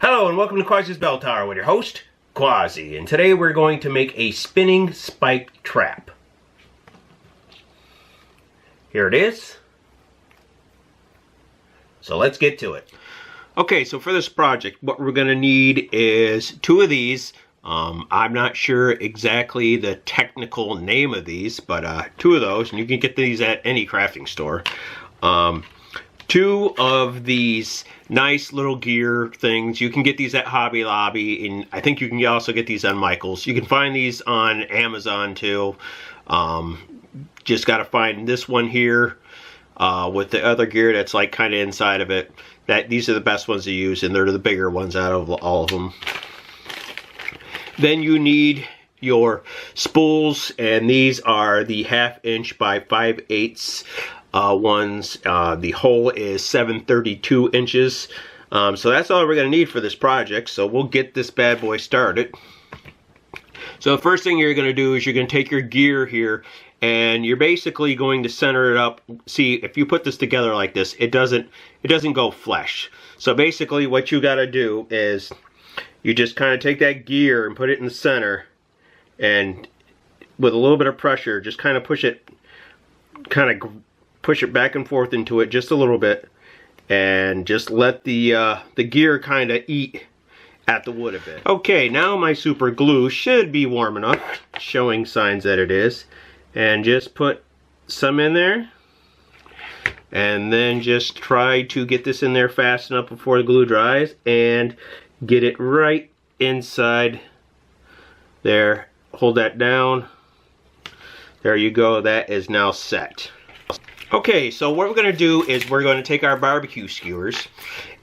Hello and welcome to Quassi's Bell Tower with your host, Quassi. And today we're going to make a spinning spike trap. Here it is. So let's get to it. Okay, so for this project, what we're going to need is 2 of these. I'm not sure exactly the technical name of these, but 2 of those, and you can get these at any crafting store. 2 of these nice little gear things. You can get these at Hobby Lobby, and I think you can also get these on Michael's. You can find these on Amazon too. Just got to find this one here with the other gear that's like kind of inside of it. These are the best ones to use, and they're the bigger ones out of all of them. Then you need your spools, and these are the 1/2 inch by 5/8 ones. The hole is 732 inches. So that's all we're going to need for this project. So we'll get this bad boy started. So the first thing you're going to do is you're going to take your gear here, and you're basically going to center it up. See, if you put this together like this, it doesn't go flush. So basically what you got to do is you just kind of take that gear and put it in the center, and with a little bit of pressure, just kind of push it back and forth into it just a little bit, and just let the gear kind of eat at the wood a bit. Okay, now my super glue should be warm enough, showing signs that it is, and just put some in there, and then just try to get this in there fast enough before the glue dries, and get it right inside there. Hold that down. There you go. That is now set. Okay, so what we're going to do is we're going to take our barbecue skewers,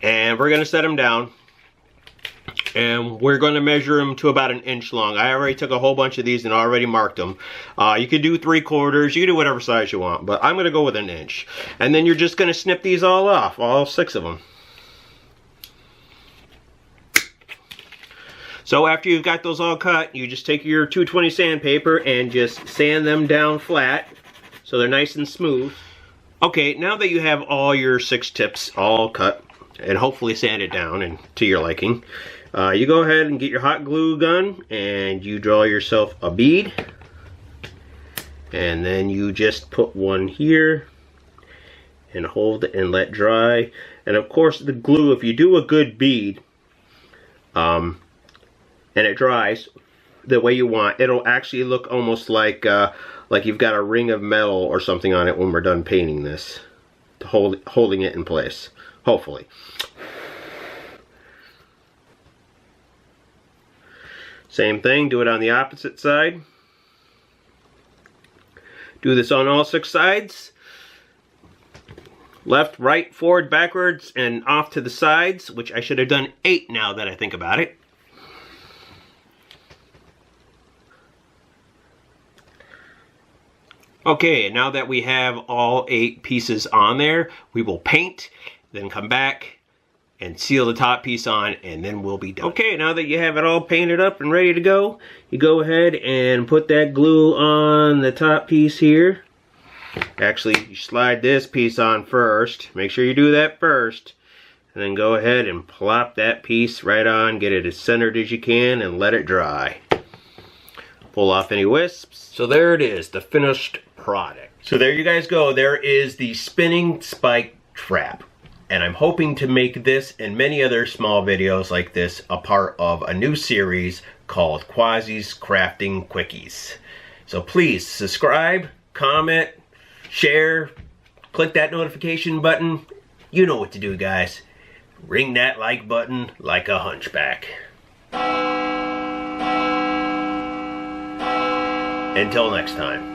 and we're going to set them down, and we're going to measure them to about 1 inch long. I already took a whole bunch of these and already marked them. You could do 3/4, you can do whatever size you want, but I'm going to go with 1 inch. And then you're just going to snip these all off, all 6 of them. So after you've got those all cut, you just take your 220 sandpaper and just sand them down flat so they're nice and smooth. Okay, now that you have all your 6 tips all cut and hopefully sanded down and to your liking, you go ahead and get your hot glue gun and you draw yourself a bead, and then you just put one here and hold it and let dry. And of course the glue, if you do a good bead and it dries the way you want, it'll actually look almost like you've got a ring of metal or something on it when we're done painting this, holding it in place, hopefully. Same thing, do it on the opposite side. Do this on all 6 sides. Left, right, forward, backwards, and off to the sides, which I should have done 8 now that I think about it. Okay, and now that we have all 8 pieces on there, we will paint, then come back and seal the top piece on, and then we'll be done. Okay, now that you have it all painted up and ready to go, you go ahead and put that glue on the top piece here. Actually, you slide this piece on first. Make sure you do that first. And then go ahead and plop that piece right on, get it as centered as you can, and let it dry. Pull off any wisps. So there it is, the finished product. So there you guys go. There is the spinning spike trap. And I'm hoping to make this and many other small videos like this a part of a new series called Quassi's Crafting Quickies. So please subscribe, comment, share, click that notification button. You know what to do, guys. Ring that like button like a hunchback. Until next time.